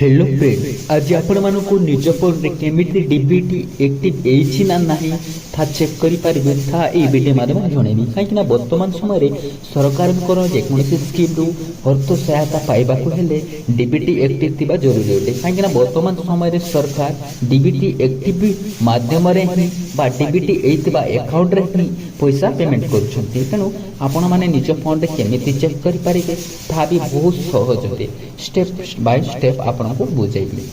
Hello friend, आज आपण मानक निज फोन रे केमिति डीबीटी एक्टिव एछि ना नाही था चेक करि परिबे था ए वीडियो माध्यम जणेबी काहेकि वर्तमान समय सरकार जेकोसी स्कीम रु अर्थ सहायता पाइबा हेले डीबीटी एक्टिव थिबा जरूरी अटे। काहेकि वर्तमान समय सरकार डीबीटी एक्टिव माध्यम रे ही बा डीबीटी एइतिबा अकाउंट रे ही पैसा पेमेंट करूछंती। तेणु आपण माने निज फोन रे केमिति चेक करि परिबे था भी बहुत सहज अटे। स्टेप बाय स्टेप आपण को बुझाइली।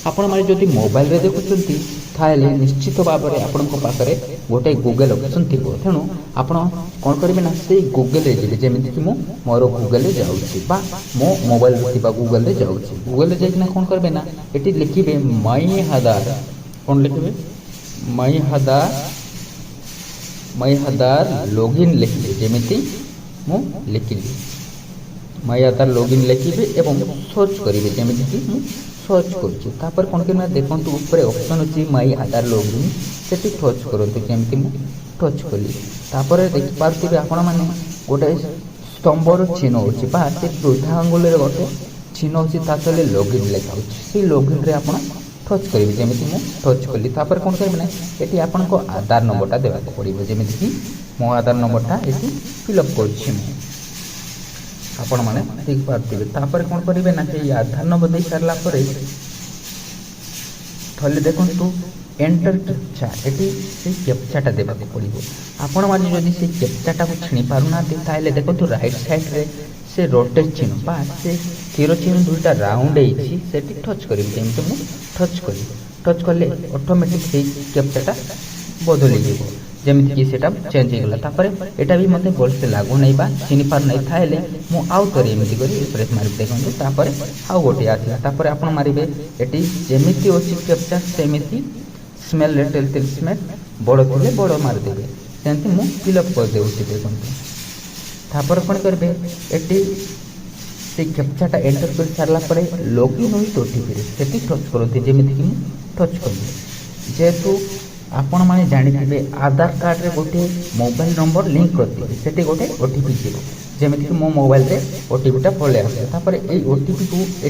आपण माने जदि मोबाइल रे देखुछंती थाले निश्चित भाव में आपण पाखे गोटे गूगल ऑप्शन थी। तेणु आपण कौन करेंगे ना से गूगल रे जिले जमीन कि मोर गूगल रे जाऊँगी बा मो मोबाइल गूगल रे जाऊँगी। गूगल रे जाइना कौन करेंगे ना ये लिखे माई आधार कौन लिखे माई आधार लॉगिन लिखे जमीती मु लिखिली माई आधार लॉगिन लिखे एवं सर्च करेंगे जमीती कि सर्च कर कौन करना देखो ऊपर ऑप्शन अच्छी माई आधार लॉगिन से टच करूँ जमी मुझे टच कली देखिपे आपण मैंने गोटे स्तंभर चिन्ह हो से वृद्धा आंगुल गोटे चिन्ह अच्छे लॉगिन लिखा से लॉगिन रे आप टच करेंगे जमी मुझे टच कली कौन करेंगे ये आपण को आधार नंबरटा देवाक पड़ो जमी कि मो आधार नंबरटा ये फिलअप कर आपण मैंने देखिपे कौन करेंगे ना ये आधार नंबर दे सारा थले देखु एंटर कैप्चा ये से कैप्चाटा देवाक पड़ो। आपण मैंने जदि से कैप्चाटा को छीणी पारुना देखो राइट साइड रे से रोटेट चिन्ह बा से तीर चिन्ह दुईटा राउंड से टच करेंगे जमी मुझे टच कले ऑटोमेटिक से कैप्चाटा बदली जीव जमी कि चेंज हो गला। यहाँ भी मत भलसे लागू नहीं बा चिनी पार नहीं था मुझे आउ थे एमती कर प्रेस मार देखते आउ गोटे आसला आप मारे ये जमी अच्छी कैप्चा सेमती स्मेल लिटिल स्मेल बड़ थे बड़ मारिदेवे सेमती मुझे फिलअप करदे देखते कौन करेंगे ये से कैप्चाटा एंटर कर सारापर लॉगिन हुई ओटीपी से टच करते जमी कि टच कली जेहेतु आपण मैंने जानी आधार कार्ड रे गोटे मोबाइल नंबर लिंक करते से गोटे ओटीपी जीव जमी कि मो मोबाइल रे ओटीपीटा पलि आसे ये ओटीपी को ये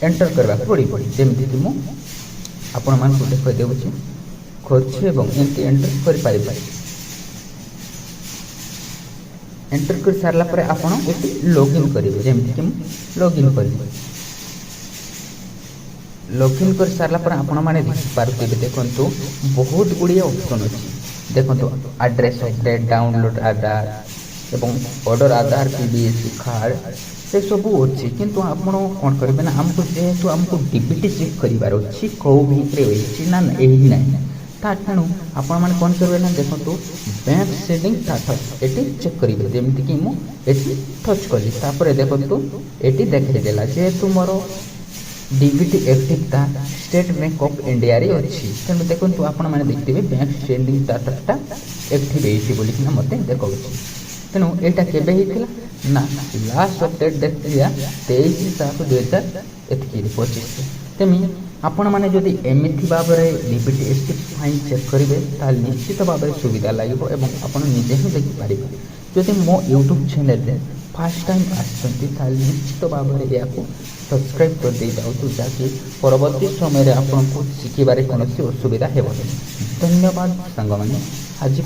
एंटर करवा पड़ी जमी कि मुझे आपण मान देखा देवुँ खोजी एमती एंटर कर एंटर कर सारापर आप लॉगिन करेंगे जमी कि लॉगिन कर लॉगिन कर सारापर आपण मैंने देखिपे देखो बहुत गुड़िए ऑप्शन अच्छी देखो एड्रेस अपडेट डाउनलोड आधार एवं ऑर्डर आधार पीडीएस कार्ड से सब अच्छी किंतु आप कौन करेंगे ना आमको जेहेतु आमको डीबीटी चेक करार अच्छी कौ भितर ना यही ना तेणु आपण मैंने कौन करेंगे ना देखो बैंक सेडिंग स्टाटस ये चेक करेंगे जमी कि मुझे टच कली देखो ये देखईदेला जेहेतु मोर डीबीटी एक्टिव था स्टेट बैंक ऑफ इंडिया रे अच्छी तेणु देखो आपण मैंने देखते बैंक स्टेंडिंग स्टाटसटा एक्टिव होना मत देखा तेणु यहाँ केवे ना लास्ट अपडेट देखते 23/7/2025 तेमी आपण मैंने जदि एमती भाव में डीबीटी एक्टिव फाइन चेक करेंगे ताल निश्चित भाव में सुविधा लगे और निजे ही देखिपारे जदि मो यूट्यूब चैनल फर्स्ट टाइम आसती निश्चित भाव में या सब्सक्राइब कर दे जाऊँ जहाँकि परवर्ती समय आपको शिखबार कौन असुविधा हो। धन्यवाद सांग मैंने आज से